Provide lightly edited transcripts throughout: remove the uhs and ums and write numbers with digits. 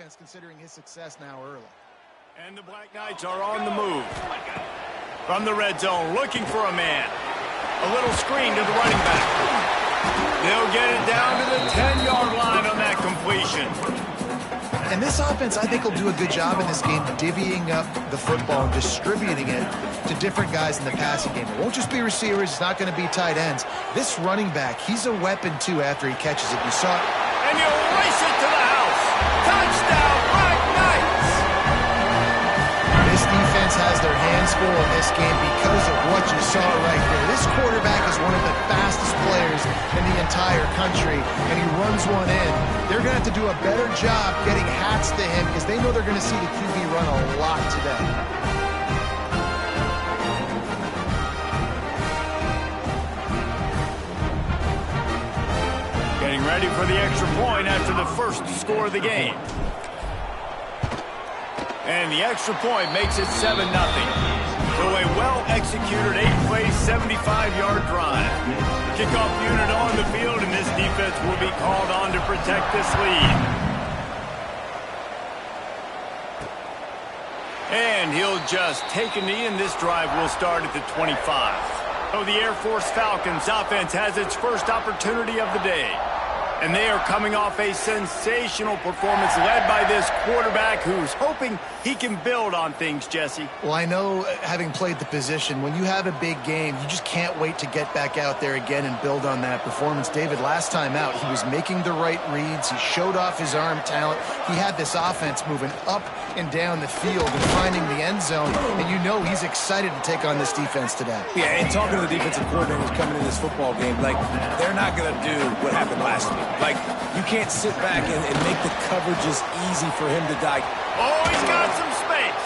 defense considering his success now early. And the Black Knights are on the move. From the red zone, looking for a man. A little screen to the running back. They'll get it down to the 10-yard line on that completion. And this offense, I think, will do a good job in this game divvying up the football and distributing it to different guys in the passing game. It won't just be receivers. It's not going to be tight ends. This running back, he's a weapon, too, after he catches it. You saw it. And he'll race it to the house. Touchdown, Black Knights! This defense has their hands full in this game because of what you saw right there. This quarterback is one of the fastest players in the entire country, and he runs one in. They're going to have to do a better job getting hats to him because they know they're going to see the QB run a lot today. Getting ready for the extra point after the first score of the game. And the extra point makes it 7-0. So a well-executed 8-play, 75-yard drive. Kickoff unit on the field, and this defense will be called on to protect this lead. And he'll just take a knee, and this drive will start at the 25. So the Air Force Falcons offense has its first opportunity of the day. And they are coming off a sensational performance led by this quarterback who's hoping he can build on things, Jesse. Well, I know, having played the position, when you have a big game, you just can't wait to get back out there again and build on that performance. David, last time out, he was making the right reads. He showed off his arm talent. He had this offense moving up and down the field and finding the end zone. And you know he's excited to take on this defense today. Yeah, and talking to the defensive coordinators coming in this football game, like, they're not going to do what happened last week. Like, you can't sit back and make the coverages easy for him to die. Oh, he's got some space.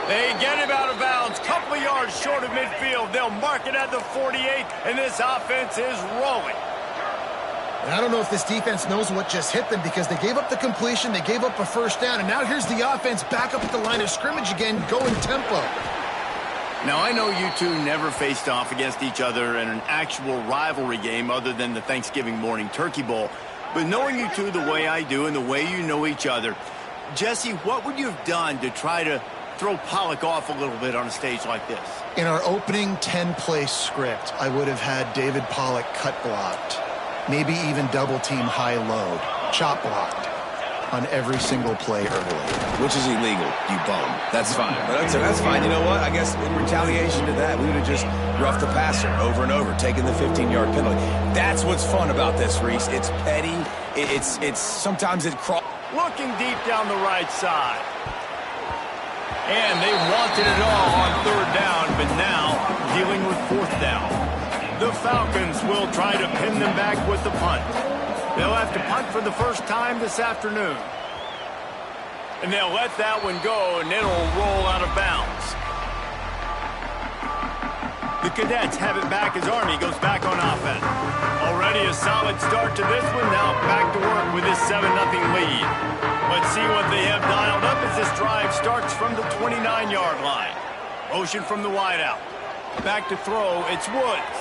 They get him out of bounds, couple of yards short of midfield. They'll mark it at the 48, and this offense is rolling. And I don't know if this defense knows what just hit them because they gave up the completion, they gave up a first down, and now here's the offense back up at the line of scrimmage again, going tempo. Now, I know you two never faced off against each other in an actual rivalry game other than the Thanksgiving morning Turkey Bowl. But knowing you two the way I do and the way you know each other, Jesse, what would you have done to try to throw Pollock off a little bit on a stage like this? In our opening 10-play script, I would have had David Pollock cut blocked, maybe even double-team high-load, chop blocked on every single play early. Which is illegal, you bum. That's fine. But that's fine. You know what? I guess in retaliation to that, we would have just roughed the passer over and over, taking the 15-yard penalty. That's what's fun about this, Reese. It's petty. It's sometimes it crawls. Looking deep down the right side. And they wanted it all on third down, but now dealing with fourth down. The Falcons will try to pin them back with the punt. They'll have to punt for the first time this afternoon. And they'll let that one go, and it'll roll out of bounds. The Cadets have it back as Army goes back on offense. Already a solid start to this one. Now back to work with this 7-0 lead. Let's see what they have dialed up as this drive starts from the 29-yard line. Motion from the wideout. Back to throw, it's Woods.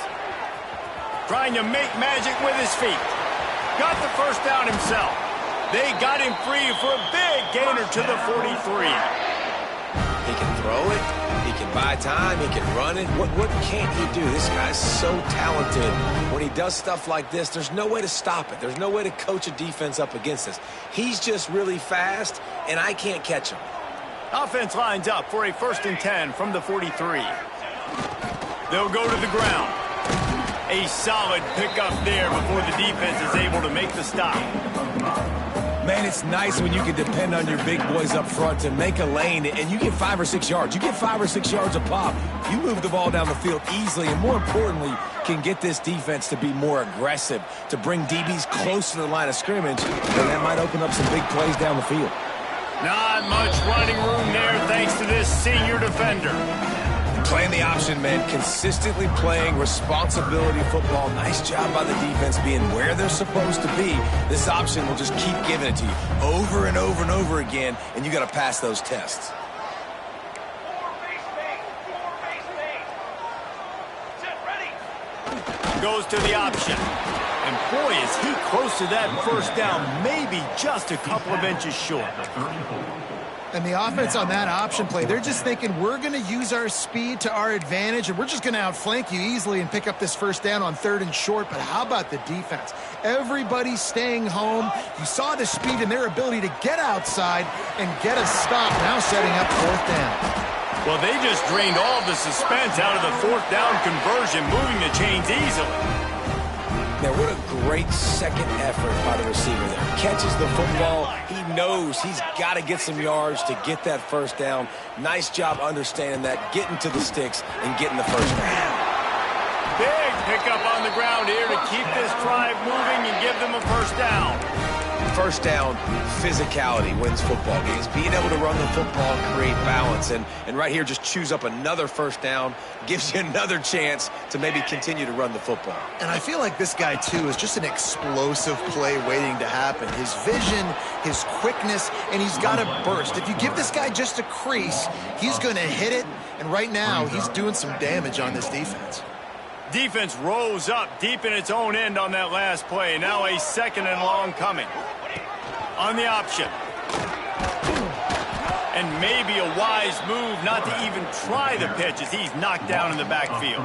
Trying to make magic with his feet. Got the first down himself. They got him free for a big gainer to the 43. He can throw it. He can buy time. He can run it. What can't he do? This guy's so talented. When he does stuff like this, there's no way to stop it. There's no way to coach a defense up against this. He's just really fast, and I can't catch him. Offense lines up for a 1st and 10 from the 43. They'll go to the ground. A solid pickup there before the defense is able to make the stop. Man, it's nice when you can depend on your big boys up front to make a lane, and you get 5 or 6 yards. You get 5 or 6 yards a pop. You move the ball down the field easily, and more importantly, can get this defense to be more aggressive, to bring DBs close to the line of scrimmage, and that might open up some big plays down the field. Not much running room there thanks to this senior defender. Playing the option, man. Consistently playing responsibility football. Nice job by the defense being where they're supposed to be. This option will just keep giving it to you over and over and over again, and you got to pass those tests. Goes to the option. And boy, is he close to that first down, maybe just a couple of inches short. And the offense on that option play, they're just thinking we're going to use our speed to our advantage, and we're just going to outflank you easily and pick up this first down on 3rd and short. But how about the defense? Everybody's staying home. You saw the speed and their ability to get outside and get a stop, now setting up 4th down. Well, they just drained all the suspense out of the 4th down conversion, moving the chains easily. Now, what a great second effort by the receiver there. Catches the football. He knows he's got to get some yards to get that first down. Nice job understanding that, getting to the sticks and getting the first down. Big pickup on the ground here to keep this drive moving and give them a first down. First down, physicality wins football games. Being able to run the football and create balance. And right here, just choose up another first down. Gives you another chance to maybe continue to run the football. And I feel like this guy, too, is just an explosive play waiting to happen. His vision, his quickness, and he's got a burst. If you give this guy just a crease, he's going to hit it. And right now, he's doing some damage on this defense. Defense rose up deep in its own end on that last play. Now a 2nd and long coming. On the option. And maybe a wise move not to even try the pitch as he's knocked down in the backfield.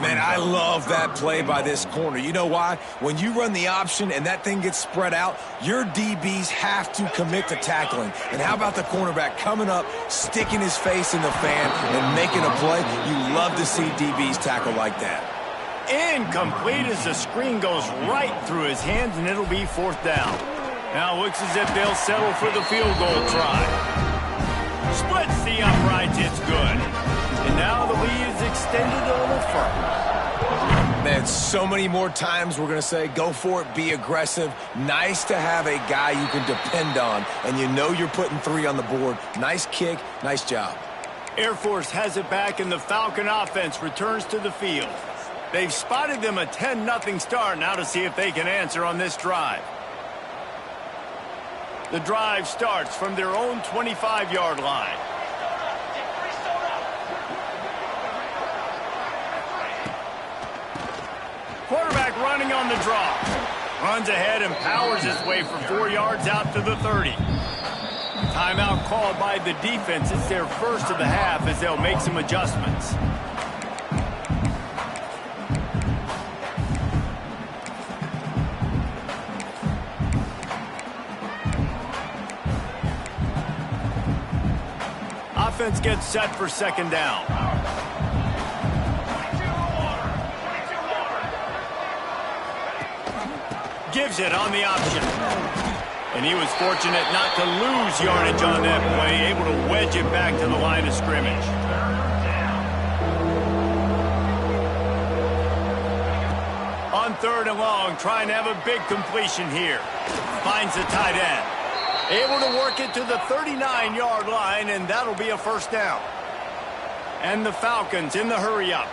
Man, I love that play by this corner. You know why? When you run the option and that thing gets spread out, your DBs have to commit to tackling. And how about the cornerback coming up, sticking his face in the fan, and making a play? You love to see DBs tackle like that. Incomplete as the screen goes right through his hands, and it'll be 4th down. Now looks as if they'll settle for the field goal try. Splits the uprights, it's good. And now the lead is extended a little further. Man, so many more times we're going to say, go for it, be aggressive. Nice to have a guy you can depend on, and you know you're putting 3 on the board. Nice kick, nice job. Air Force has it back, and the Falcon offense returns to the field. They've spotted them a 10-0 start now to see if they can answer on this drive. The drive starts from their own 25-yard line. Quarterback running on the draw. Runs ahead and powers his way for 4 yards out to the 30. Timeout called by the defense. It's their first of the half as they'll make some adjustments. Offense gets set for 2nd down. Gives it on the option. And he was fortunate not to lose yardage on that play, able to wedge it back to the line of scrimmage. On 3rd and long, trying to have a big completion here. Finds the tight end. Able to work it to the 39-yard line, and that'll be a first down. And the Falcons in the hurry-up.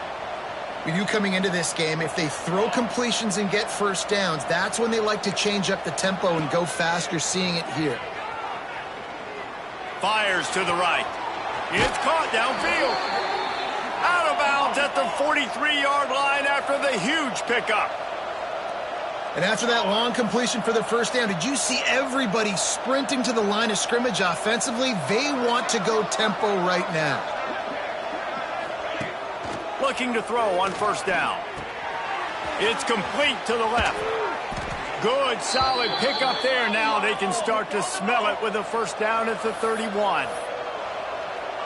When you coming into this game, if they throw completions and get first downs, that's when they like to change up the tempo and go fast. You're seeing it here. Fires to the right. It's caught downfield. Out of bounds at the 43-yard line after the huge pickup. And after that long completion for the first down, did you see everybody sprinting to the line of scrimmage offensively? They want to go tempo right now. Looking to throw on first down. It's complete to the left. Good, solid pickup there. Now they can start to smell it with a first down at the 31.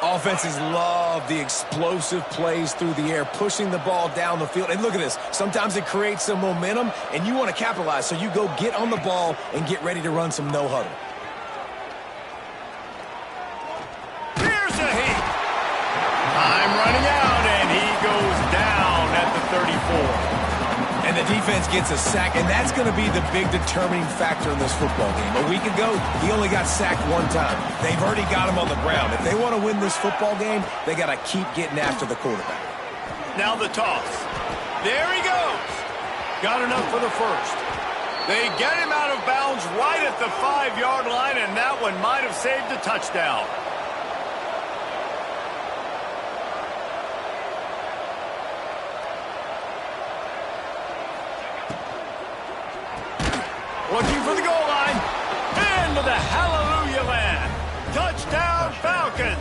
Offenses love the explosive plays through the air, pushing the ball down the field. And look at this. Sometimes it creates some momentum, and you want to capitalize. So you go get on the ball and get ready to run some no-huddle. Here's a heat. Time running out, and he goes down at the 34. And the defense gets a sack, and that's going to be the big determining factor in this football game. A week ago, he only got sacked 1 time. They've already got him on the ground. If they want to win this football game, they got to keep getting after the quarterback. Now the toss. There he goes. Got enough for the first. They get him out of bounds right at the 5-yard line, and that one might have saved a touchdown. Hawkins.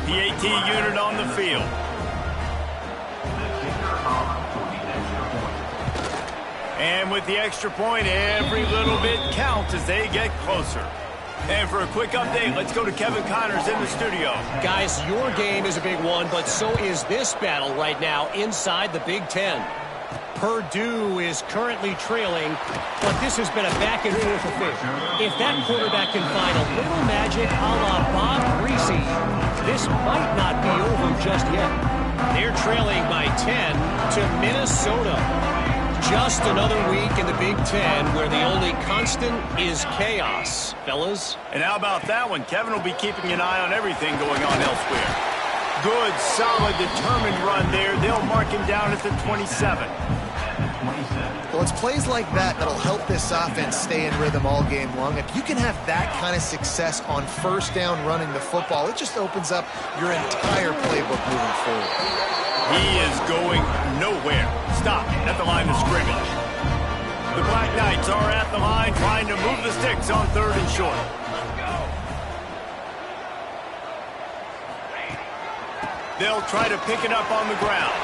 PAT unit on the field. And with the extra point, every little bit counts as they get closer. And for a quick update, let's go to Kevin Connors in the studio. Guys, your game is a big one, but so is this battle right now inside the Big Ten. Purdue is currently trailing, but this has been a back-and-forth affair. If that quarterback can find a little magic a la Bob Greasy, this might not be over just yet. They're trailing by 10 to Minnesota. Just another week in the Big Ten where the only constant is chaos, fellas. And how about that one? Kevin will be keeping an eye on everything going on elsewhere. Good, solid, determined run there. They'll mark him down at the 27. Well, it's plays like that that'll help this offense stay in rhythm all game long. If you can have that kind of success on first down running the football, it just opens up your entire playbook moving forward. He is going nowhere. Stop at the line of scrimmage. The Black Knights are at the line trying to move the sticks on 3rd and short. They'll try to pick it up on the ground.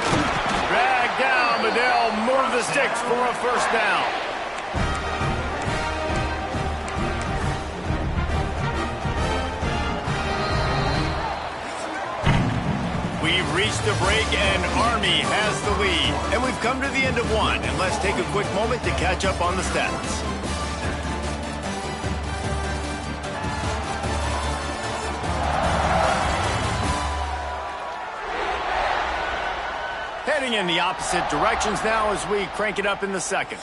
Drag down, but they'll move the sticks for a first down. We've reached the break, and Army has the lead. And we've come to the end of one. And let's take a quick moment to catch up on the stats. Heading in the opposite directions now as we crank it up in the second.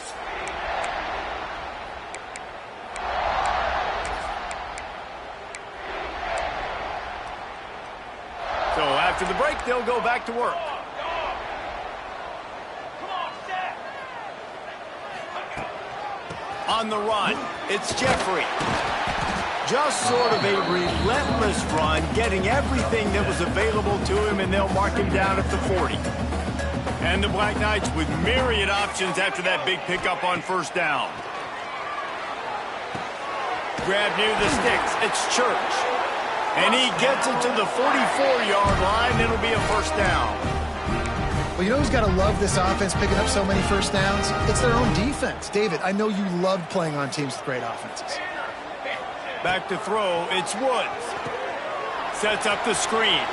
So after the break, they'll go back to work. On the run, it's Jeffrey. Just sort of a relentless run, getting everything that was available to him, and they'll mark him down at the 40. And the Black Knights with myriad options after that big pickup on first down. Grab near the sticks. It's Church. And he gets it to the 44-yard line. It'll be a first down. Well, you know who's got to love this offense picking up so many first downs? It's their own defense. David, I know you loved playing on teams with great offenses. Back to throw. It's Woods. Sets up the screen.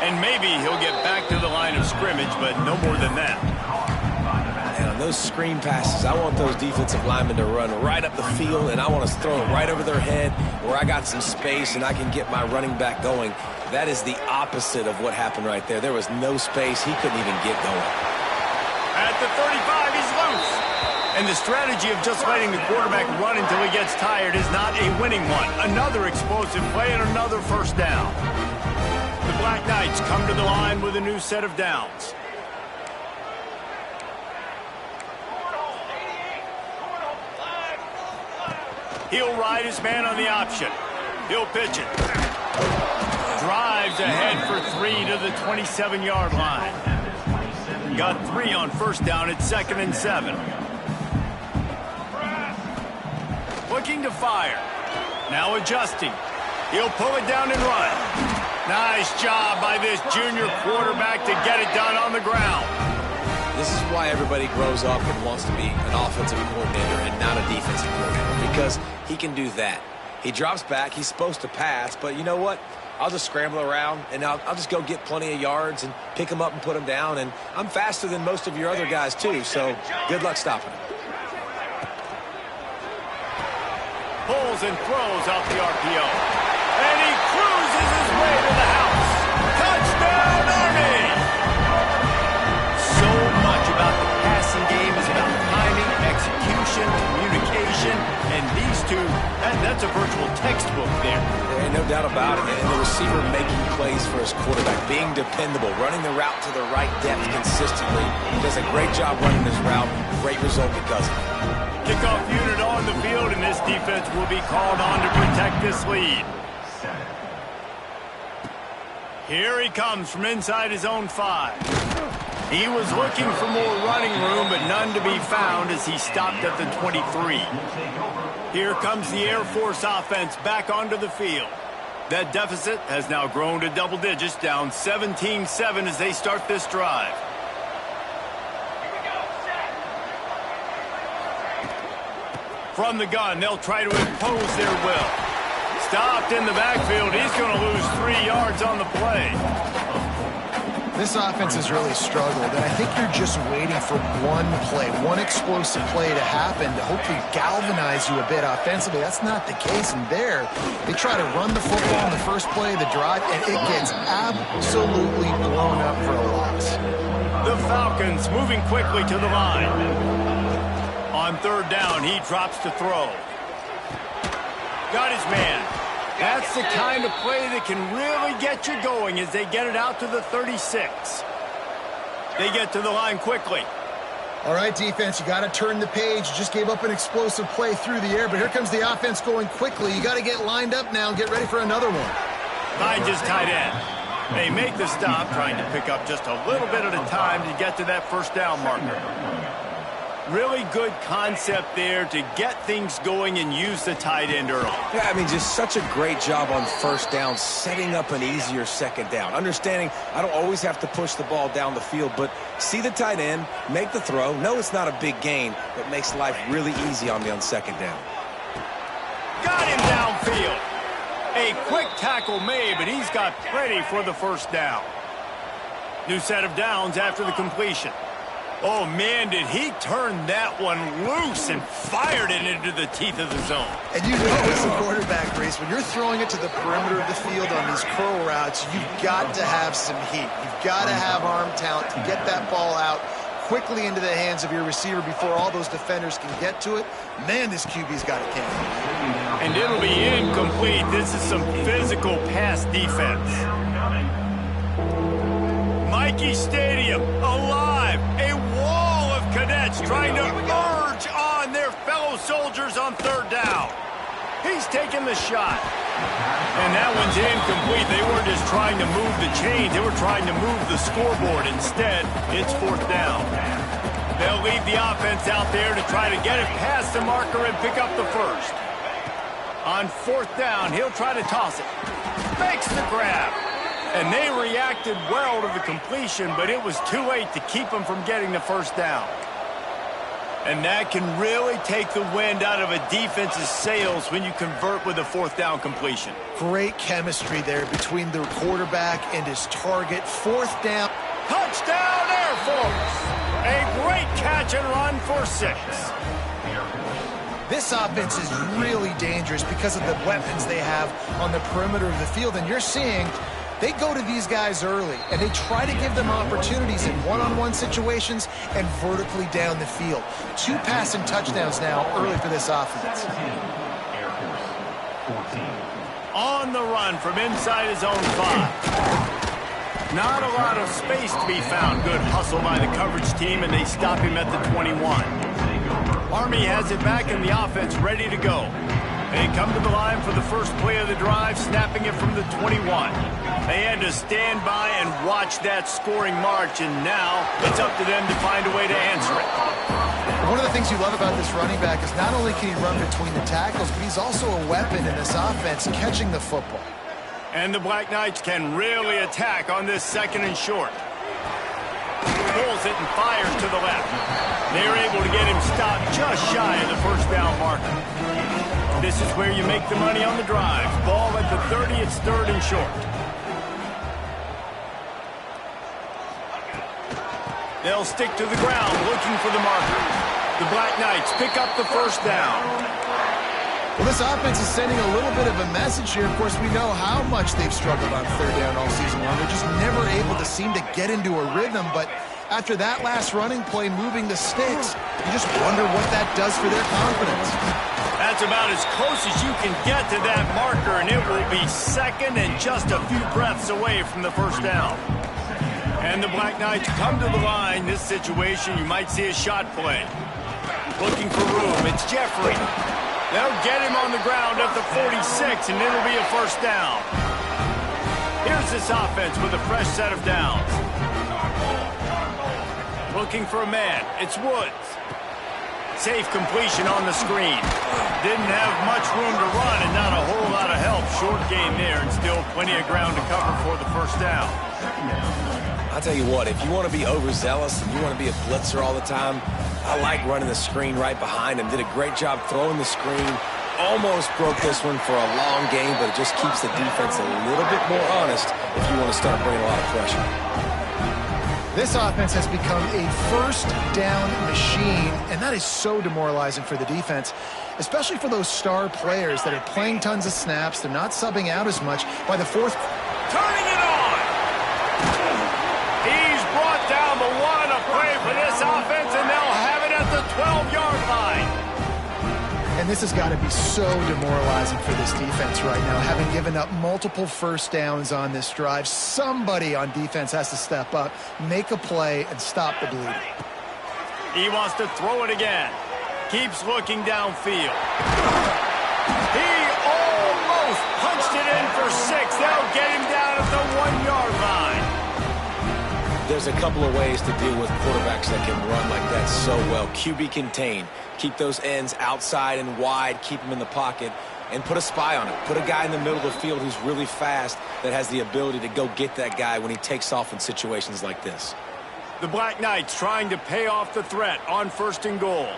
And maybe he'll get back to the line of scrimmage, but no more than that. And on those screen passes, I want those defensive linemen to run right up the field, and I want to throw it right over their head where I got some space and I can get my running back going. That is the opposite of what happened right there. There was no space. He couldn't even get going. At the 35, he's loose. And the strategy of just letting the quarterback run until he gets tired is not a winning one. Another explosive play and another first down. The Black Knights come to the line with a new set of downs. He'll ride his man on the option. He'll pitch it. Drives ahead for 3 to the 27-yard line. Got 3 on first down at 2nd and 7. Looking to fire. Now adjusting. He'll pull it down and run. Nice job by this junior quarterback to get it done on the ground. This is why everybody grows up and wants to be an offensive coordinator and not a defensive coordinator, because he can do that. He drops back. He's supposed to pass, but you know what? I'll just scramble around, and I'll just go get plenty of yards and pick him up and put him down, and I'm faster than most of your other guys, too, so good luck stopping him. Pulls and throws out the RPO. And he cruises his way to the house. Touchdown, Army! So much about the passing game is about timing, execution, communication, and these two, that's a virtual textbook there. There ain't no doubt about it. And the receiver making plays for his quarterback, being dependable, running the route to the right depth consistently. He does a great job running his route. Great result because of it. Kickoff unit on the field, and this defense will be called on to protect this lead. Here he comes from inside his own 5. He was looking for more running room, but none to be found as he stopped at the 23. Here comes the Air Force offense back onto the field. That deficit has now grown to double digits, down 17-7 as they start this drive. From the gun, they'll try to impose their will. Stopped in the backfield. He's going to lose 3 yards on the play. This offense has really struggled, and I think you're just waiting for one play, one explosive play to happen to hopefully galvanize you a bit offensively. That's not the case, and there they try to run the football in the first play of the drive, and it gets absolutely blown up for a loss. The Falcons moving quickly to the line. On third down, he drops to throw. Got his man. That's the kind of play that can really get you going as they get it out to the 36. They get to the line quickly. All right, defense, you got to turn the page. You just gave up an explosive play through the air, but here comes the offense going quickly. You got to get lined up now and get ready for another one. Finds his tight end. They make the stop, trying to pick up just a little bit at a time to get to that first down marker. Really good concept there to get things going and use the tight end early. Yeah, I mean, just such a great job on first down, setting up an easier second down. Understanding I don't always have to push the ball down the field, but see the tight end, make the throw. No, it's not a big gain, but makes life really easy on me on second down. Got him downfield. A quick tackle made, but he's got plenty for the first down. New set of downs after the completion. Oh, man, did he turn that one loose and fired it into the teeth of the zone. And you know as a quarterback, Grace, when you're throwing it to the perimeter of the field on these curl routes, you've got to have some heat. You've got to have arm talent to get that ball out quickly into the hands of your receiver before all those defenders can get to it. Man, this QB's got a cannon. And it'll be incomplete. This is some physical pass defense. Mikey Stadium, alive. A wall of cadets trying to urge on their fellow soldiers on third down. He's taking the shot. And that one's incomplete. They weren't just trying to move the chains. They were trying to move the scoreboard. Instead, it's fourth down. They'll leave the offense out there to try to get it past the marker and pick up the first. On fourth down, he'll try to toss it. Makes the grab. And they reacted well to the completion, but it was too late to keep them from getting the first down. And that can really take the wind out of a defense's sails when you convert with a fourth down completion. Great chemistry there between the quarterback and his target. Fourth down. Touchdown, Air Force! A great catch and run for 6. This offense is really dangerous because of the weapons they have on the perimeter of the field. And you're seeing they go to these guys early, and they try to give them opportunities in one-on-one situations and vertically down the field. 2 passing touchdowns now early for this offense. On the run from inside his own 5. Not a lot of space to be found. Good hustle by the coverage team, and they stop him at the 21. Army has it back in the offense, ready to go. They come to the line for the first play of the drive, snapping it from the 21. They had to stand by and watch that scoring march, and now it's up to them to find a way to answer it. One of the things you love about this running back is not only can he run between the tackles, but he's also a weapon in this offense, catching the football. And the Black Knights can really attack on this second and short. Pulls it and fires to the left. They're able to get him stopped just shy of the first down marker. This is where you make the money on the drive. Ball at the 30, it's third and short. They'll stick to the ground looking for the marker. The Black Knights pick up the first down. Well, this offense is sending a little bit of a message here. Of course, we know how much they've struggled on third down all season long. They're just never able to seem to get into a rhythm. But after that last running play, moving the sticks, you just wonder what that does for their confidence. That's about as close as you can get to that marker, and it will be second and just a few breaths away from the first down. And the Black Knights come to the line. This situation, you might see a shot play. Looking for room. It's Jeffrey. They'll get him on the ground at the 46, and it'll be a first down. Here's this offense with a fresh set of downs. Looking for a man. It's Woods. Safe completion on the screen. Didn't have much room to run and not a whole lot of help. Short game there and still plenty of ground to cover for the first down. I'll tell you what, if you want to be overzealous and you want to be a blitzer all the time, I like running the screen right behind him. Did a great job throwing the screen. Almost broke this one for a long game, but it just keeps the defense a little bit more honest if you want to start bringing a lot of pressure. This offense has become a first down machine, and that is so demoralizing for the defense, especially for those star players that are playing tons of snaps. They're not subbing out as much. By the fourth, turning it on. He's brought down the one to play for this offense, and they'll have it at the 12-yard line. And this has got to be so demoralizing for this defense right now, having given up multiple first downs on this drive. Somebody on defense has to step up, make a play, and stop the bleeding. He wants to throw it again. Keeps looking downfield. He almost punched it in for 6. They'll get him down at the 1-yard line. There's a couple of ways to deal with quarterbacks that can run like that so well. QB contain. Keep those ends outside and wide. Keep them in the pocket. And put a spy on it. Put a guy in the middle of the field who's really fast that has the ability to go get that guy when he takes off in situations like this. The Black Knights trying to pay off the threat on 1st and goal.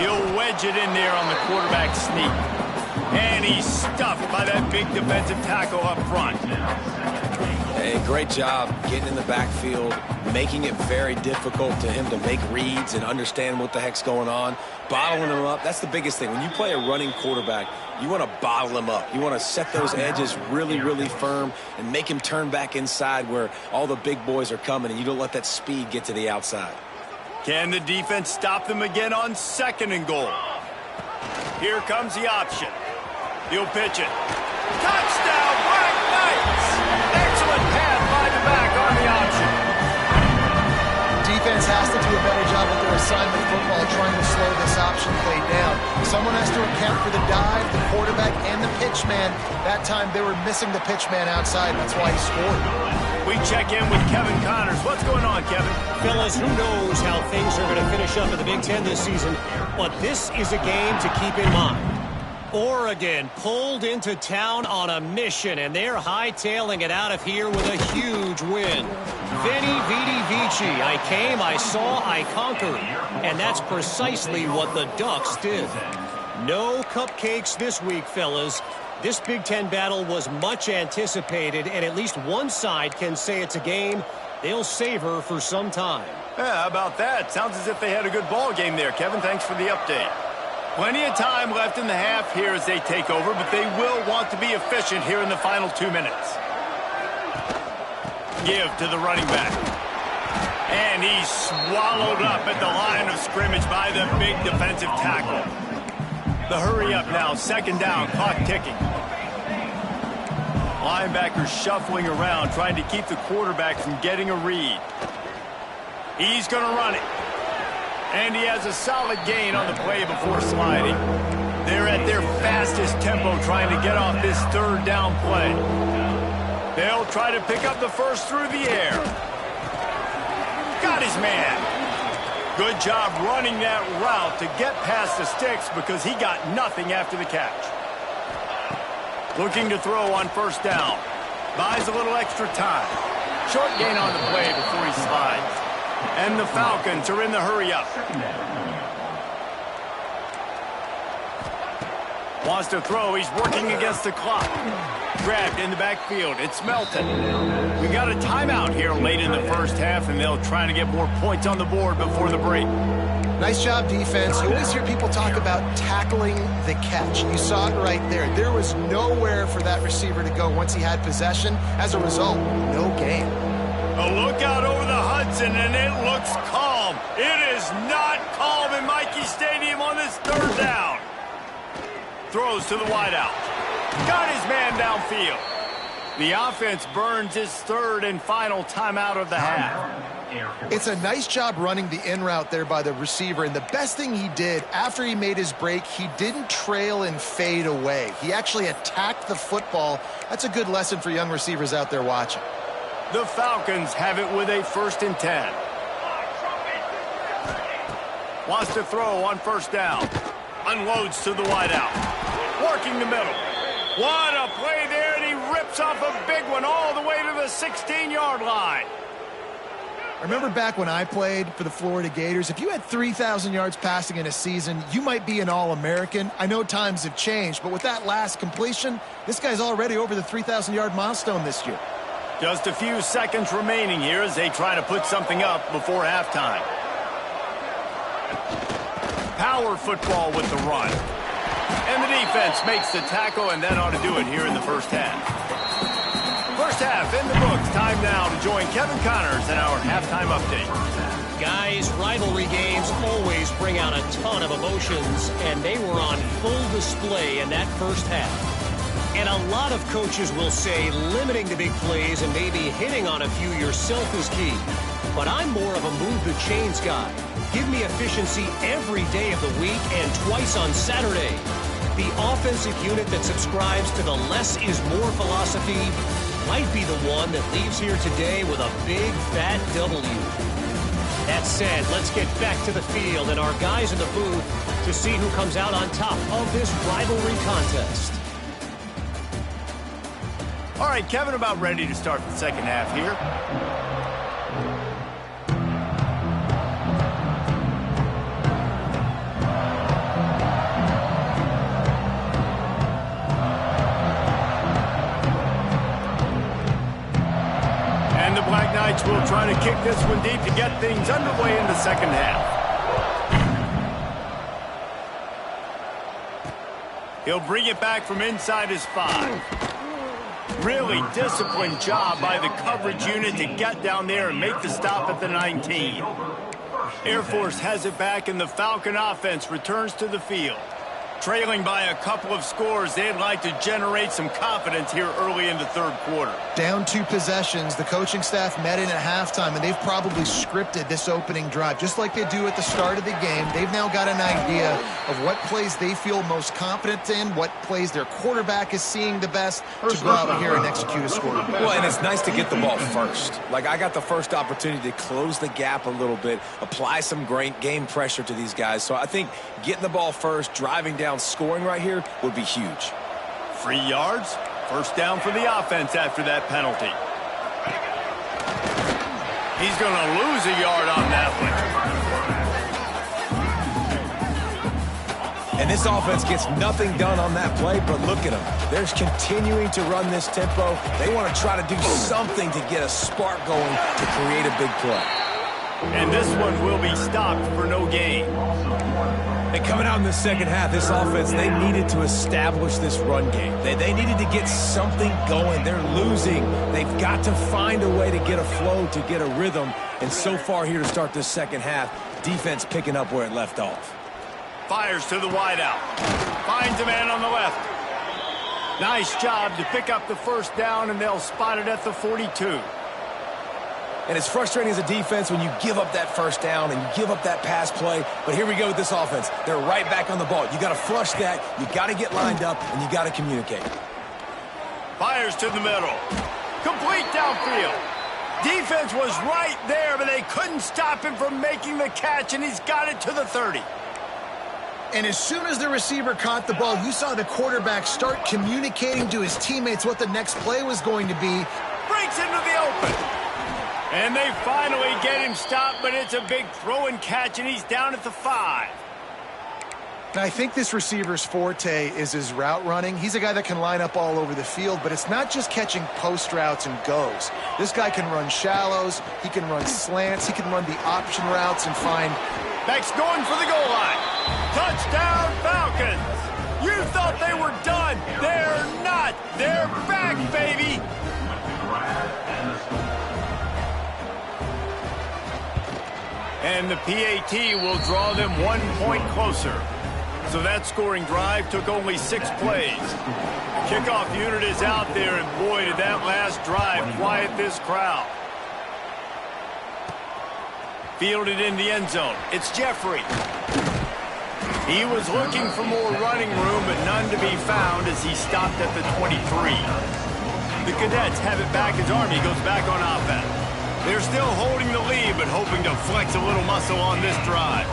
He'll wedge it in there on the quarterback sneak. And he's stuffed by that big defensive tackle up front. Hey, great job getting in the backfield, making it very difficult to him to make reads and understand what the heck's going on. Bottling him up, that's the biggest thing. When you play a running quarterback, you want to bottle him up. You want to set those edges really, really firm and make him turn back inside where all the big boys are coming, and you don't let that speed get to the outside. Can the defense stop them again on 2nd and goal? Here comes the option. He'll pitch it. Touchdown, Black Knights! Excellent pass by the back on the option. Defense has to do a better job with their assignment football, trying to slow this option play down. Someone has to account for the dive, the quarterback, and the pitch man. That time they were missing the pitch man outside. That's why he scored. We check in with Kevin Connors. What's going on, Kevin? Fellas, who knows how things are going to finish up in the Big Ten this season, but this is a game to keep in mind. Oregon pulled into town on a mission, and they're hightailing it out of here with a huge win. Veni, vidi, vici. I came, I saw, I conquered. And that's precisely what the Ducks did. No cupcakes this week, fellas. This Big Ten battle was much anticipated, and at least one side can say it's a game they'll savor for some time. Yeah, how about that? Sounds as if they had a good ball game there, Kevin. Thanks for the update. Plenty of time left in the half here as they take over, but they will want to be efficient here in the final 2 minutes. Give to the running back. And he's swallowed up at the line of scrimmage by the big defensive tackle. The hurry up now, 2nd down, clock ticking. Linebackers shuffling around, trying to keep the quarterback from getting a read. He's going to run it. And he has a solid gain on the play before sliding. They're at their fastest tempo trying to get off this 3rd down play. They'll try to pick up the first through the air. Got his man. Good job running that route to get past the sticks because he got nothing after the catch. Looking to throw on 1st down. Buys a little extra time. Short gain on the play before he slides. And the Falcons are in the hurry-up. Wants to throw. He's working against the clock. Grabbed in the backfield. It's Melton. We got a timeout here late in the first half, and they'll try to get more points on the board before the break. Nice job, defense. You always hear people talk about tackling the catch. You saw it right there. There was nowhere for that receiver to go once he had possession. As a result, no gain. A look out over the Hudson, and it looks calm. It is not calm in Michie Stadium on this 3rd down. Throws to the wideout. Got his man downfield. The offense burns his 3rd and final timeout of the half. It's a nice job running the in route there by the receiver, and the best thing he did after he made his break, he didn't trail and fade away. He actually attacked the football. That's a good lesson for young receivers out there watching. The Falcons have it with a 1st and 10. Wants to throw on 1st down. Unloads to the wideout. Working the middle. What a play there, and he rips off a big one all the way to the 16-yard line. I remember back when I played for the Florida Gators, if you had 3,000 yards passing in a season, you might be an All-American. I know times have changed, but with that last completion, this guy's already over the 3,000-yard milestone this year. Just a few seconds remaining here as they try to put something up before halftime. Power football with the run. And the defense makes the tackle, and that ought to do it here in the 1st half. First half in the books. Time now to join Kevin Connors in our halftime update. Guys, rivalry games always bring out a ton of emotions, and they were on full display in that 1st half. And a lot of coaches will say limiting the big plays and maybe hitting on a few yourself is key. But I'm more of a move the chains guy. Give me efficiency every day of the week and twice on Saturday. The offensive unit that subscribes to the less is more philosophy might be the one that leaves here today with a big, fat W. That said, let's get back to the field and our guys in the booth to see who comes out on top of this rivalry contest. All right, Kevin, about ready to start the 2nd half here. Black Knights will try to kick this one deep to get things underway in the 2nd half. He'll bring it back from inside his 5. Really disciplined job by the coverage unit to get down there and make the stop at the 19. Air Force has it back, and the Falcon offense returns to the field. Trailing by a couple of scores, they'd like to generate some confidence here early in the 3rd quarter. Down 2 possessions, the coaching staff met in at halftime, and they've probably scripted this opening drive. Just like they do at the start of the game, they've now got an idea of what plays they feel most confident in, what plays their quarterback is seeing the best to go out here and execute a score. Well, and it's nice to get the ball first. Like, I got the first opportunity to close the gap a little bit, apply some great game pressure to these guys. So I think getting the ball first, driving down, scoring right here would be huge. 3 yards. 1st down for the offense after that penalty. He's going to lose a yard on that one. And this offense gets nothing done on that play, but look at them. They're continuing to run this tempo. They want to try to do something to get a spark going to create a big play. And this one will be stopped for no gain. And coming out in the 2nd half, this offense, they needed to establish this run game. They needed to get something going. They're losing. They've got to find a way to get a flow, to get a rhythm. And so far here to start this 2nd half, defense picking up where it left off. Fires to the wideout. Finds a man on the left. Nice job to pick up the 1st down, and they'll spot it at the 42. And it's frustrating as a defense when you give up that 1st down and you give up that pass play. But here we go with this offense. They're right back on the ball. You got to flush that. You got to get lined up, and you got to communicate. Fires to the middle. Complete downfield. Defense was right there, but they couldn't stop him from making the catch, and he's got it to the 30. And as soon as the receiver caught the ball, you saw the quarterback start communicating to his teammates what the next play was going to be. Breaks into the open. And they finally get him stopped, but it's a big throw and catch, and he's down at the 5. And I think this receiver's forte is his route running. He's a guy that can line up all over the field, but it's not just catching post routes and goes. This guy can run shallows, he can run slants, he can run the option routes and find... Beck's going for the goal line. Touchdown, Falcons! You thought they were done. They're not. They're back, baby! And the PAT will draw them 1 point closer. So that scoring drive took only 6 plays. The kickoff unit is out there, and boy, did that last drive quiet this crowd. Fielded in the end zone. It's Jeffrey. He was looking for more running room, but none to be found as he stopped at the 23. The Cadets have it back as Army goes back on offense. They're still holding the lead, but hoping to flex a little muscle on this drive.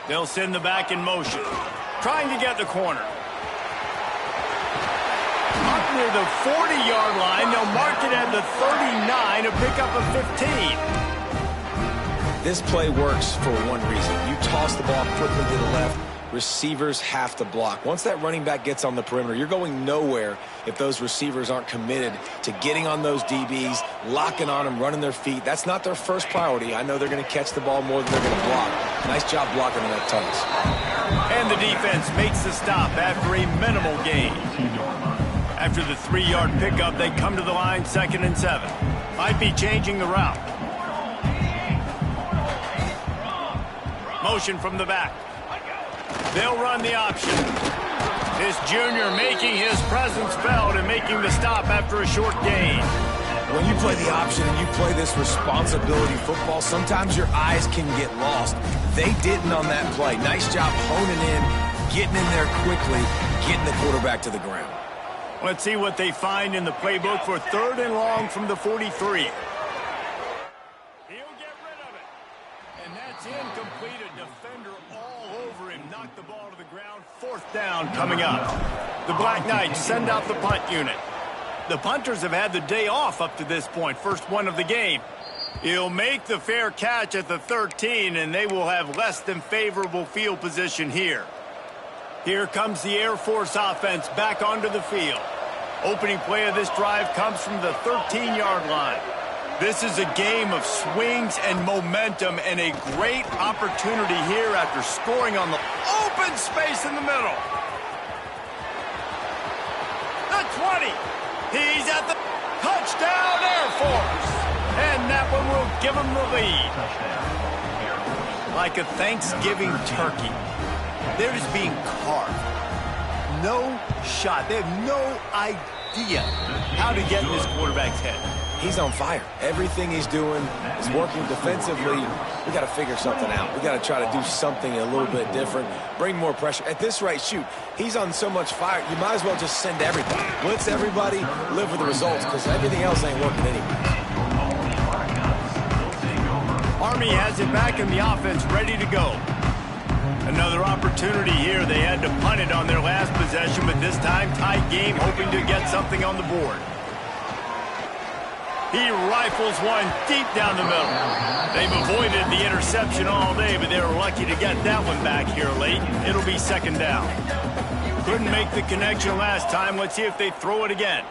They'll send the back in motion, trying to get the corner. Up near the 40-yard line, they'll mark it at the 39 to pick up a 15. This play works for one reason. You toss the ball quickly to the left, receivers have to block. Once that running back gets on the perimeter, you're going nowhere if those receivers aren't committed to getting on those DBs, locking on them, running their feet. That's not their first priority. I know they're going to catch the ball more than they're going to block. Nice job blocking on that tunnels. And the defense makes the stop after a minimal gain. After the 3-yard pickup, they come to the line 2nd and 7. Might be changing the route. Motion from the back. They'll run the option. This junior making his presence felt and making the stop after a short gain. When you play the option and you play this responsibility football, sometimes your eyes can get lost. They didn't on that play. Nice job honing in, getting in there quickly, getting the quarterback to the ground. Let's see what they find in the playbook for 3rd and long from the 43. Incomplete, a defender all over him, knocked the ball to the ground. 4th down coming up. The Black Knights send out the punt unit. The punters have had the day off up to this point, first one of the game. He'll make the fair catch at the 13, and they will have less than favorable field position here. Here comes the Air Force offense back onto the field. Opening play of this drive comes from the 13-yard line. This is a game of swings and momentum and a great opportunity here after scoring on the open space in the middle. The 20. He's at the touchdown Air Force. And that one will give him the lead. Like a Thanksgiving turkey, they're just being carved. No shot. They have no idea how to get in this quarterback's head. He's on fire. Everything he's doing is working defensively. We got to figure something out. We got to try to do something a little bit different, bring more pressure. At this rate, shoot, he's on so much fire, you might as well just send everybody. Blitz everybody, live with the results, because everything else ain't working anyway. Army has it back in the offense, ready to go. Another opportunity here. They had to punt it on their last possession, but this time tight game, hoping to get something on the board. He rifles one deep down the middle. They've avoided the interception all day, but they were lucky to get that one back here late. It'll be 2nd down. Couldn't make the connection last time. Let's see if they throw it again.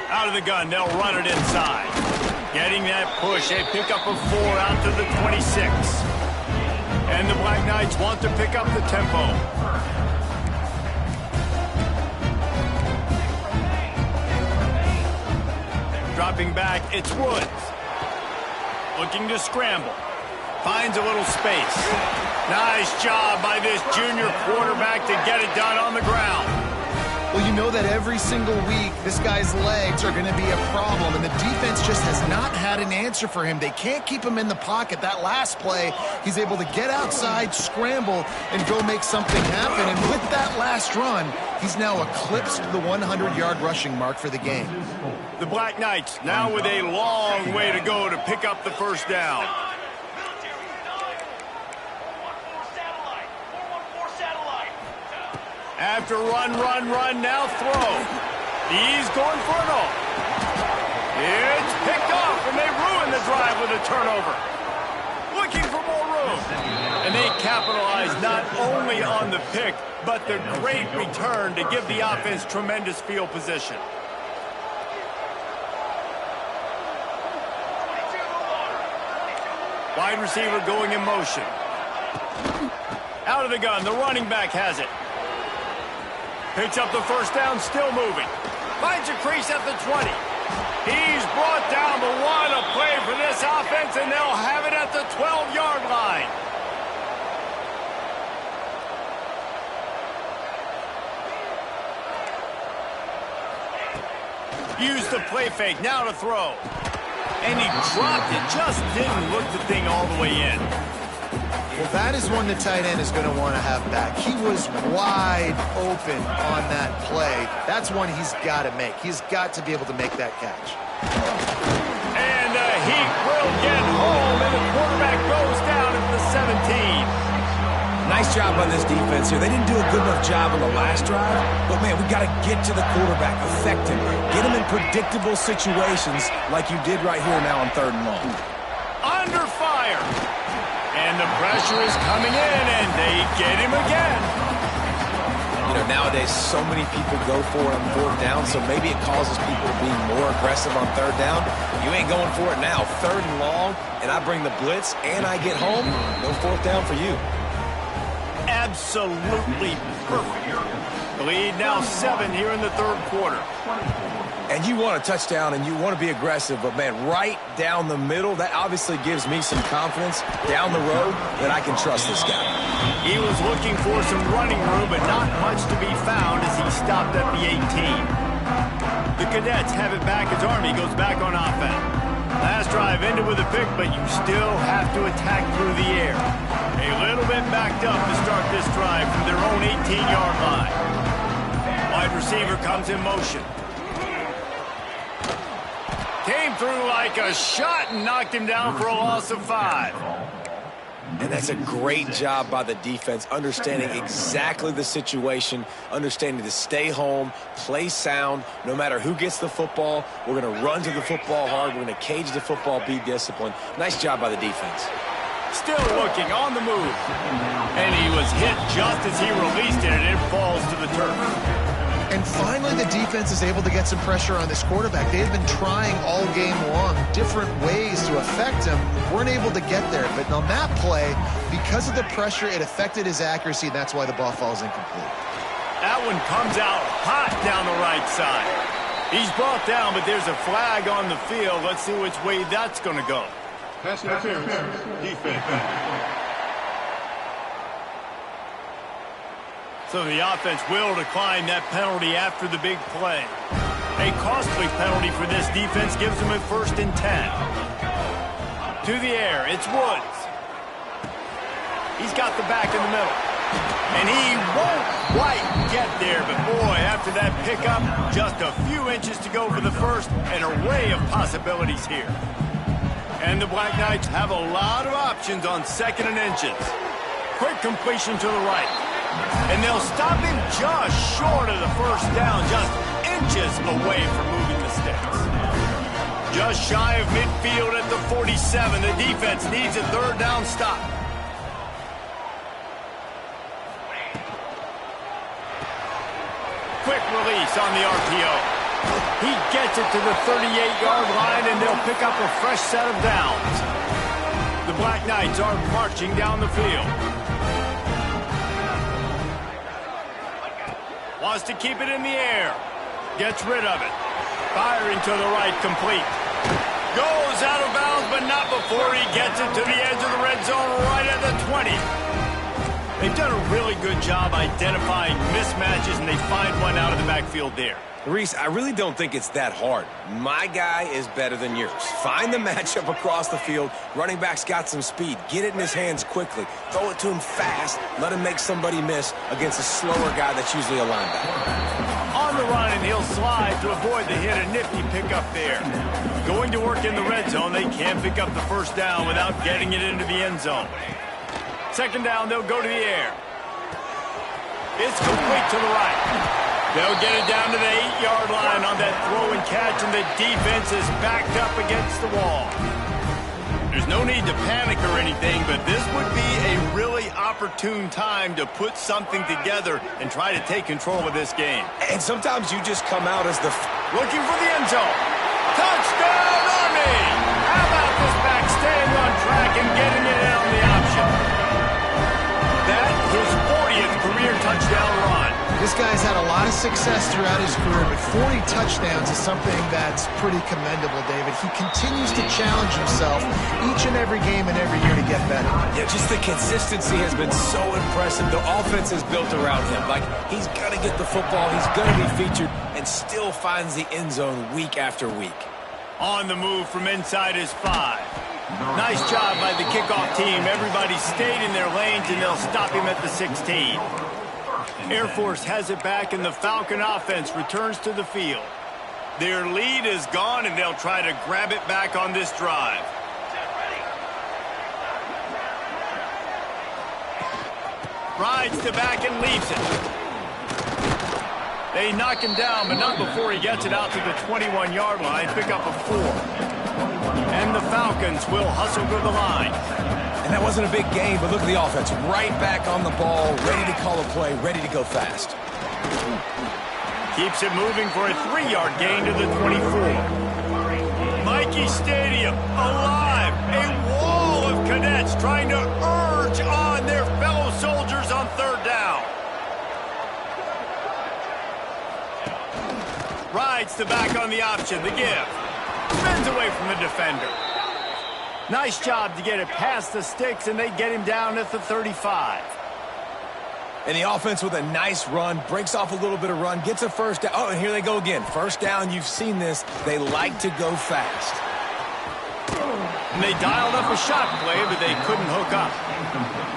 Out of the gun, they'll run it inside. Getting that push, they pick up a 4 out to the 26. And the Black Knights want to pick up the tempo. Dropping back, it's Woods. Looking to scramble. Finds a little space. Nice job by this junior quarterback to get it done on the ground. Well, you know that every single week, this guy's legs are going to be a problem, and the defense just has not had an answer for him. They can't keep him in the pocket. That last play, he's able to get outside, scramble, and go make something happen. And with that last run, he's now eclipsed the 100-yard rushing mark for the game. The Black Knights now with a long way to go to pick up the 1st down. After run, now throw. He's going for it all. It's picked off, and they ruin the drive with a turnover. Looking for more room. And they capitalize not only on the pick, but the great return to give the offense tremendous field position. Wide receiver going in motion. Out of the gun, the running back has it. Picks up the 1st down, still moving. Finds a crease at the 20. He's brought down, but what a play for this offense, and they'll have it at the 12-yard line. Use the play fake, now to throw. And he dropped it. Just didn't look the thing all the way in. Well, that is one the tight end is going to want to have back. He was wide open on that play. That's one he's got to make. He's got to be able to make that catch. And he will get home, and the quarterback goes down at the 17. Nice job by this defense here. They didn't do a good enough job on the last drive, but, man, we got to get to the quarterback, affect him, get him in predictable situations like you did right here now on 3rd and long. Under fire. And the pressure is coming in, and they get him again. You know, nowadays, so many people go for it on 4th down, so maybe it causes people to be more aggressive on 3rd down. You ain't going for it now. 3rd and long, and I bring the blitz, and I get home. No 4th down for you. Absolutely perfect. The lead now 7 here in the 3rd quarter. And you want a touchdown and you want to be aggressive, but, man, right down the middle, that obviously gives me some confidence down the road that I can trust this guy. He was looking for some running room, but not much to be found as he stopped at the 18. The Cadets have it back as Army goes back on offense. Last drive ended with a pick, but you still have to attack through the air. A little bit backed up to start this drive from their own 18-yard line. Wide receiver comes in motion. Came through like a shot and knocked him down for a loss of 5. And that's a great job by the defense, understanding exactly the situation, understanding to stay home, play sound, no matter who gets the football. We're going to run to the football hard. We're going to cage the football, be disciplined. Nice job by the defense. Still looking on the move. And he was hit just as he released it, and it falls to the turf. And finally, the defense is able to get some pressure on this quarterback. They had been trying all game long different ways to affect him. Weren't able to get there. But on that play, because of the pressure, it affected his accuracy, and that's why the ball falls incomplete. That one comes out hot down the right side. He's brought down, but there's a flag on the field. Let's see which way that's going to go. Pass interference. Defense. So the offense will decline that penalty after the big play. A costly penalty for this defense gives them a 1st and 10. To the air, it's Woods. He's got the back in the middle. And he won't quite get there, but boy, after that pickup, just a few inches to go for the 1st, an array of possibilities here. And the Black Knights have a lot of options on 2nd and inches. Quick completion to the right. And they'll stop him just short of the 1st down, just inches away from moving the sticks. Just shy of midfield at the 47. The defense needs a 3rd down stop. Quick release on the RPO. He gets it to the 38-yard line, and they'll pick up a fresh set of downs. The Black Knights are marching down the field. Wants to keep it in the air. Gets rid of it. Firing to the right, complete. Goes out of bounds, but not before he gets it to the edge of the red zone right at the 20. They've done a really good job identifying mismatches, and they find one out of the backfield there. Reese, I really don't think it's that hard. My guy is better than yours. Find the matchup across the field. Running back's got some speed. Get it in his hands quickly. Throw it to him fast. Let him make somebody miss against a slower guy that's usually a linebacker. On the run, and he'll slide to avoid the hit. A nifty pickup there. Going to work in the red zone. They can't pick up the 1st down without getting it into the end zone. 2nd down, they'll go to the air. It's complete to the right. They'll get it down to the 8-yard line on that throw and catch, and the defense is backed up against the wall. There's no need to panic or anything, but this would be a really opportune time to put something together and try to take control of this game. And sometimes you just come out as the... Looking for the end zone. Touchdown, Army! How about this back staying on track and getting it in on the option? That his 40th career touchdown run. This guy's had a lot of success throughout his career, but 40 touchdowns is something that's pretty commendable, David. He continues to challenge himself each and every game and every year to get better. Yeah, just the consistency has been so impressive. The offense is built around him. Like, he's going to get the football, he's going to be featured, and still finds the end zone week after week. On the move from inside his 5. Nice job by the kickoff team. Everybody stayed in their lanes, and they'll stop him at the 16. Air Force has it back, and the Falcon offense returns to the field. Their lead is gone, and they'll try to grab it back on this drive. Rides to back and leaves it. They knock him down, but not before he gets it out to the 21-yard line. Pick up a 4. And the Falcons will hustle to the line. And that wasn't a big gain, but look at the offense. Right back on the ball, ready to call a play, ready to go fast. Keeps it moving for a 3-yard gain to the 24. Mikey Stadium, alive. A wall of cadets trying to urge on their fellow soldiers on 3rd down. Rides the back on the option, the give. Spins away from the defender. Nice job to get it past the sticks, and they get him down at the 35. And the offense with a nice run, breaks off a little bit of run, gets a 1st down. Oh, and here they go again. 1st down, you've seen this. They like to go fast. And they dialed up a shot play, but they couldn't hook up.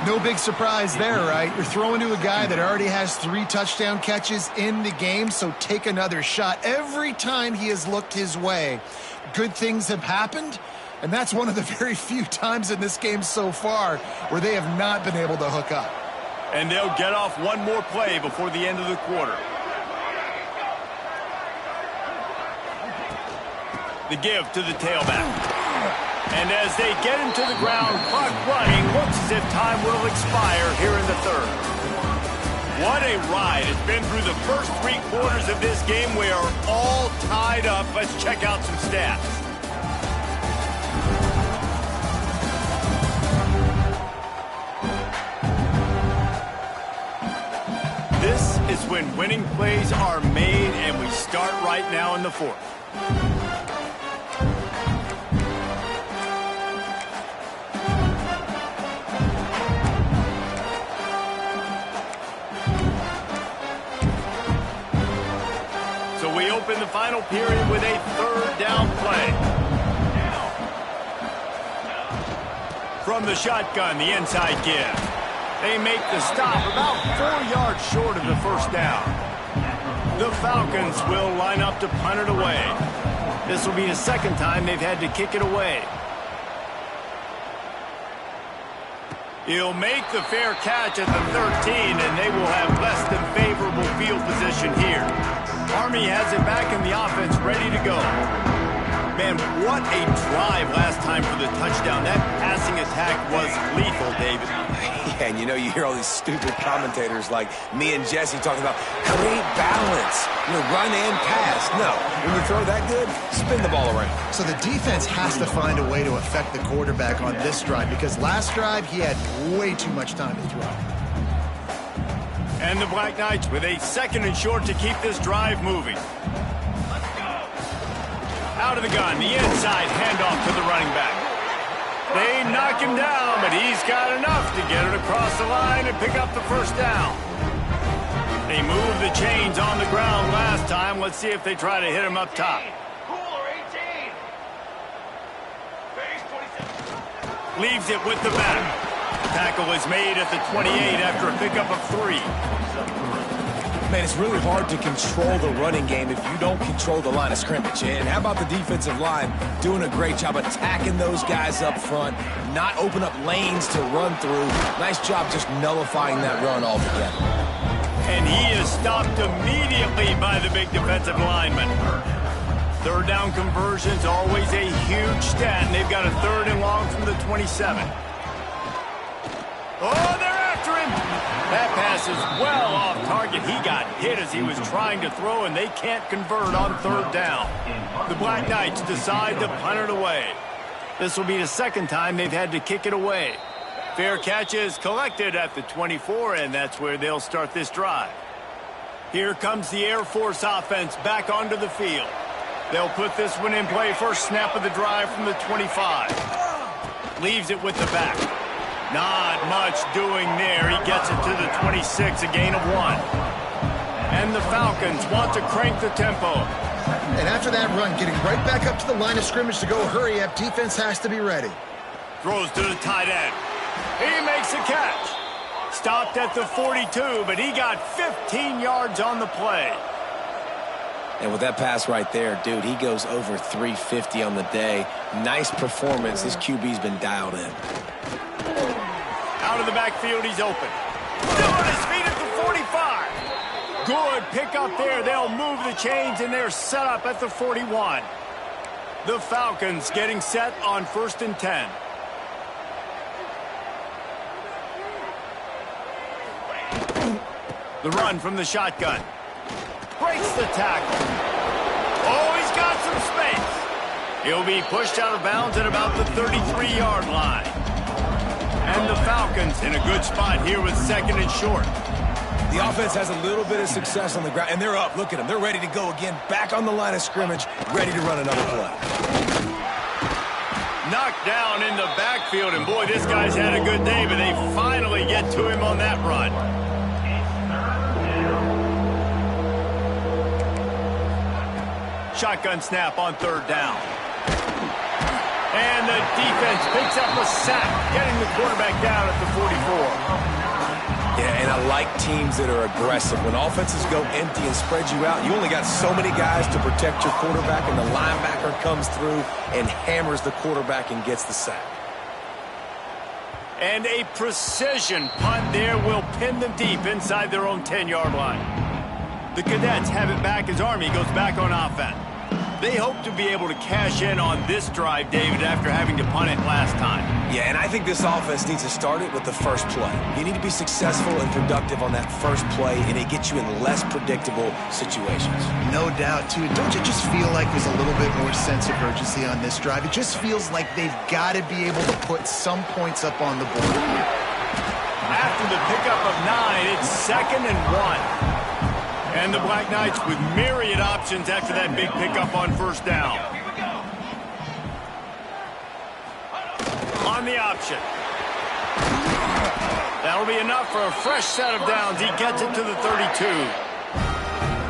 No big surprise there, right? You're throwing to a guy that already has 3 touchdown catches in the game, so take another shot. Every time he has looked his way, good things have happened, and that's one of the very few times in this game so far where they have not been able to hook up. And they'll get off one more play before the end of the quarter. The give to the tailback. And as they get him to the ground, clock running, looks as if time will expire here in the 3rd. What a ride. It's been through the first 3 quarters of this game. We are all tied up. Let's check out some stats. This is when winning plays are made, and we start right now in the 4th. We open the final period with a 3rd down play. From the shotgun, the inside give. They make the stop about 4 yards short of the 1st down. The Falcons will line up to punt it away. This will be the 2nd time they've had to kick it away. He'll make the fair catch at the 13, and they will have less than favorable field position here. Army has it back in the offense, ready to go. Man, what a drive last time for the touchdown. That passing attack was lethal, David. Yeah, and you know, you hear all these stupid commentators like me and Jesse talking about great balance. You know, run and pass. No, when you throw that good, spin the ball around. So the defense has to find a way to affect the quarterback on this drive, because last drive he had way too much time to throw. And the Black Knights with a 2nd and short to keep this drive moving. Out of the gun, the inside handoff to the running back. They knock him down, but he's got enough to get it across the line and pick up the 1st down. They moved the chains on the ground last time. Let's see if they try to hit him up top. Leaves it with the back. Tackle is made at the 28 after a pickup of 3. Man, it's really hard to control the running game if you don't control the line of scrimmage. And how about the defensive line doing a great job attacking those guys up front, not open up lanes to run through. Nice job just nullifying that run altogether. And he is stopped immediately by the big defensive lineman. 3rd down conversions, always a huge stat, and they've got a 3rd and long from the 27. Oh, they're after him. That pass is well off target. He got hit as he was trying to throw, and they can't convert on 3rd down. The Black Knights decide to punt it away. This will be the 2nd time they've had to kick it away. Fair catch is collected at the 24, and that's where they'll start this drive. Here comes the Air Force offense back onto the field. They'll put this one in play. First snap of the drive from the 25. Leaves it with the back. Not much doing there. He gets it to the 26, a gain of 1. And the Falcons want to crank the tempo. And after that run, getting right back up to the line of scrimmage to go hurry up, defense has to be ready. Throws to the tight end. He makes a catch. Stopped at the 42, but he got 15 yards on the play. And with that pass right there, dude, he goes over 350 on the day. Nice performance. This QB's been dialed in. Out of the backfield, he's open. Still on his feet at the 45. Good pickup there. They'll move the chains, and they're set up at the 41. The Falcons getting set on 1st and 10. The run from the shotgun. Breaks the tackle. Oh, he's got some space. He'll be pushed out of bounds at about the 33-yard line. And the Falcons in a good spot here with 2nd and short. The offense has a little bit of success on the ground, and they're up. Look at them. They're ready to go again. Back on the line of scrimmage, ready to run another play. Knocked down in the backfield, and boy, this guy's had a good day, but they finally get to him on that run. Shotgun snap on 3rd down. And the defense picks up a sack, getting the quarterback down at the 44. Yeah, and I like teams that are aggressive. When offenses go empty and spread you out, you only got so many guys to protect your quarterback, and the linebacker comes through and hammers the quarterback and gets the sack. And a precision punt there will pin them deep inside their own 10-yard line. The Cadets have it back as Army goes back on offense. They hope to be able to cash in on this drive, David, after having to punt it last time. Yeah, and I think this offense needs to start it with the first play. You need to be successful and productive on that first play, and it gets you in less predictable situations. No doubt, too. Don't you just feel like there's a little bit more sense of urgency on this drive? It just feels like they've got to be able to put some points up on the board. After the pickup of 9, it's 2nd and 1. And the Black Knights with myriad options after that big pickup on 1st down. On the option. That'll be enough for a fresh set of downs. He gets it to the 32.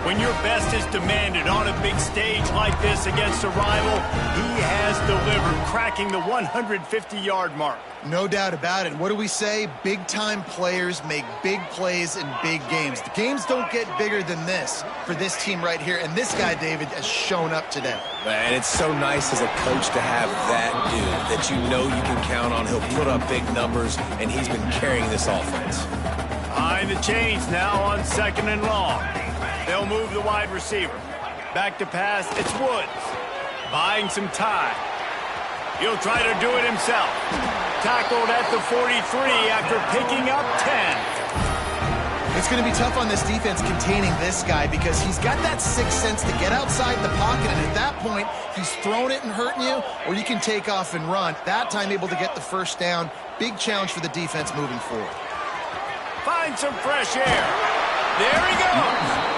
When your best is demanded on a big stage like this against a rival, he has delivered, cracking the 150-yard mark. No doubt about it. What do we say? Big-time players make big plays in big games. The games don't get bigger than this for this team right here, and this guy, David, has shown up today. Man, it's so nice as a coach to have that dude that you know you can count on. He'll put up big numbers, and he's been carrying this offense. Behind the chains now on 2nd and long. They'll move the wide receiver. Back to pass, it's Woods. Buying some time. He'll try to do it himself. Tackled at the 43 after picking up 10. It's going to be tough on this defense containing this guy because he's got that sixth sense to get outside the pocket, and at that point, he's throwing it and hurting you, or you can take off and run. That time able to get the 1st down. Big challenge for the defense moving forward. Find some fresh air. There he goes.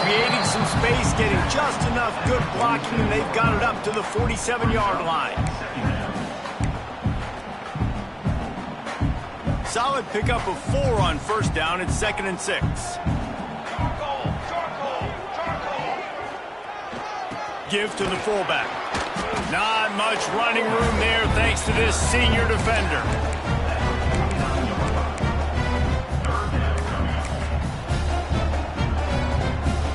Creating some space, getting just enough good blocking, and they've got it up to the 47-yard line. Solid pickup of 4 on 1st down. It's 2nd and 6. Give to the fullback. Not much running room there thanks to this senior defender.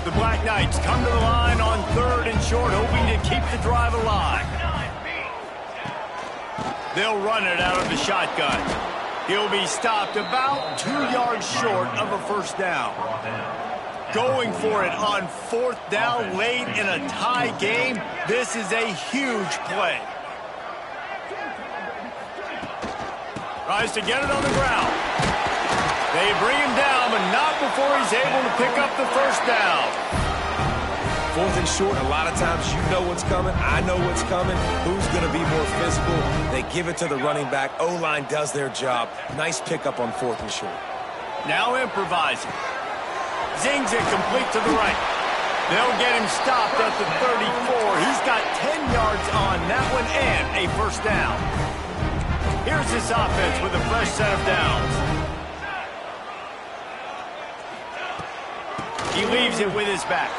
The Black Knights come to the line on 3rd and short, hoping to keep the drive alive. They'll run it out of the shotgun. He'll be stopped about 2 yards short of a 1st down. Going for it on 4th down late in a tie game. This is a huge play. Tries to get it on the ground. They bring him down, but not before he's able to pick up the 1st down. 4th and short, a lot of times you know what's coming. I know what's coming. Who's going to be more physical? They give it to the running back. O-line does their job. Nice pickup on 4th and short. Now improvising. Zings it complete to the right. They'll get him stopped at the 34. He's got 10 yards on that one and a 1st down. Here's this offense with a fresh set of downs. He leaves it with his back.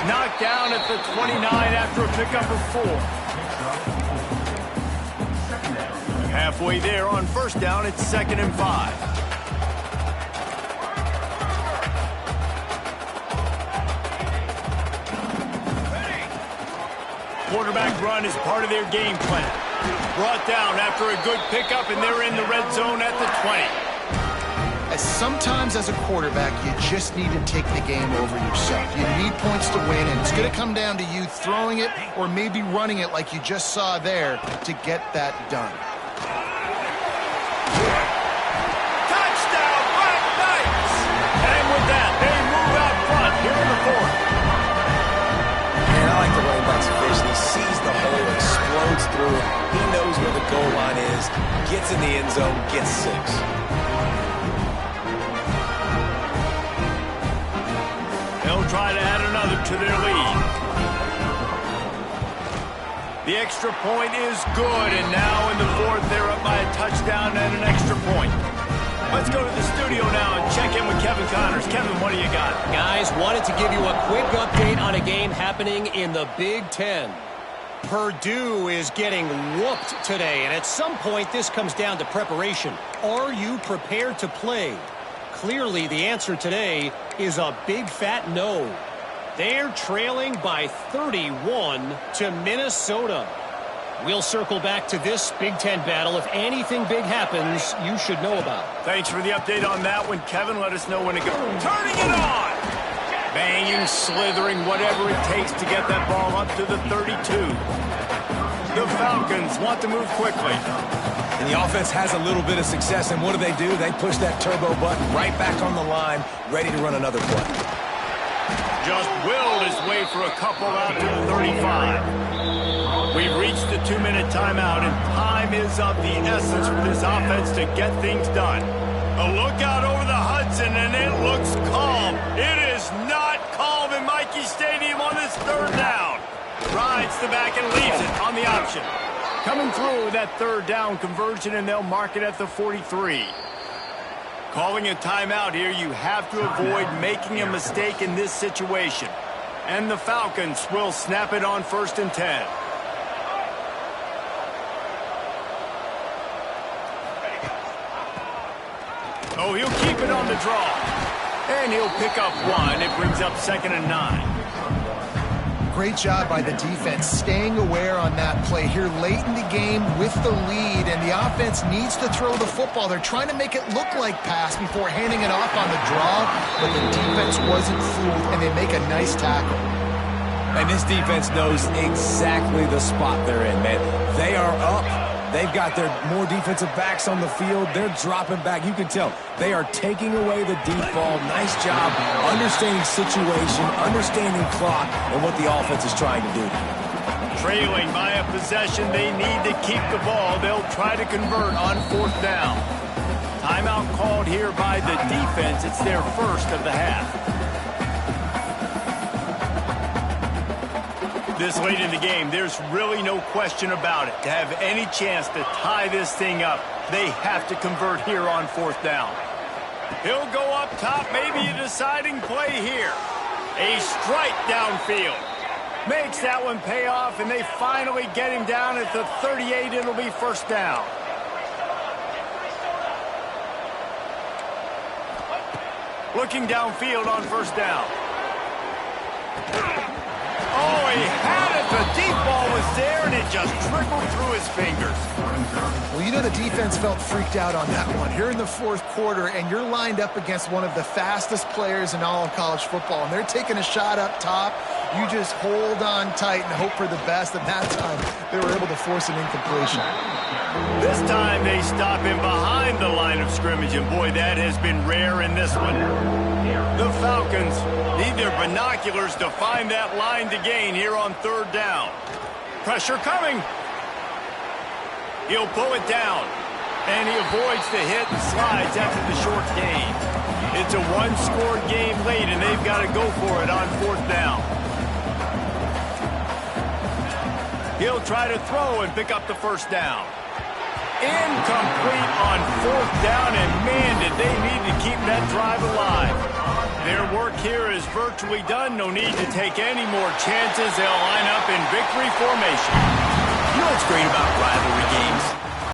Knocked down at the 29 after a pickup of 4. Halfway there on first down, it's 2nd and 5. Quarterback run is part of their game plan. Brought down after a good pickup, and they're in the red zone at the 20. Sometimes as a quarterback, you just need to take the game over yourself. You need points to win, and it's going to come down to you throwing it or maybe running it like you just saw there to get that done. Touchdown, Black Knights! And with that, they move out front here in the 4th. Man, I like the running back's vision. He sees the hole, explodes through it. He knows where the goal line is, gets in the end zone, gets 6. They'll try to add another to their lead. The extra point is good, and now in the 4th, they're up by a touchdown and an extra point. Let's go to the studio now and check in with Kevin Connors. Kevin, what do you got? Guys, wanted to give you a quick update on a game happening in the Big Ten. Purdue is getting whooped today, and at some point, this comes down to preparation. Are you prepared to play? Clearly, the answer today is a big fat no. They're trailing by 31 to Minnesota. We'll circle back to this Big Ten battle. If anything big happens, you should know about. Thanks for the update on that one, Kevin. Let us know when it goes. Turning it on! Banging, slithering, whatever it takes to get that ball up to the 32. The Falcons want to move quickly. And the offense has a little bit of success, and what do? They push that turbo button right back on the line, ready to run another play. Just willed his way for a couple out to the 35. We've reached the 2-minute timeout, and time is of the essence for this offense to get things done. A look out over the Hudson, and it looks calm. It is not calm in Michie Stadium on this 3rd down. Rides the back and leaves it on the option. Coming through with that 3rd down conversion, and they'll mark it at the 43. Calling a timeout here, you have to avoid making a mistake in this situation. And the Falcons will snap it on 1st and 10. Oh, he'll keep it on the draw. And he'll pick up 1. It brings up 2nd and 9. Great job by the defense staying aware on that play here late in the game with the lead, and the offense needs to throw the football. They're trying to make it look like pass before handing it off on the draw, but the defense wasn't fooled, and they make a nice tackle. And this defense knows exactly the spot they're in, man. They are up. They've got their more defensive backs on the field. They're dropping back. You can tell they are taking away the deep ball. Nice job understanding situation, understanding clock, and what the offense is trying to do. Trailing by a possession, they need to keep the ball. They'll try to convert on 4th down. Timeout called here by the defense. It's their 1st of the half. This late in the game, there's really no question about it. To have any chance to tie this thing up, they have to convert here on 4th down. He'll go up top, maybe a deciding play here. A strike downfield. Makes that one pay off, and they finally get him down at the 38. It'll be 1st down. Looking downfield on 1st down. Oh, he had it. The deep ball was there, and it just trickled through his fingers. Well, you know the defense felt freaked out on that one. Here in the 4th quarter, and you're lined up against one of the fastest players in all of college football, and they're taking a shot up top. You just hold on tight and hope for the best, and that time they were able to force an incompletion. This time they stop him behind the line of scrimmage, and boy, that has been rare in this one. The Falcons need their binoculars to find that line to gain here on 3rd down. Pressure coming. He'll pull it down, and he avoids the hit and slides after the short gain. It's a 1-score game late, and they've got to go for it on 4th down. He'll try to throw and pick up the 1st down. Incomplete on fourth down, and man, did they need to keep that drive alive. Their work here is virtually done. No need to take any more chances. They'll line up in victory formation. You know what's great about rivalry games?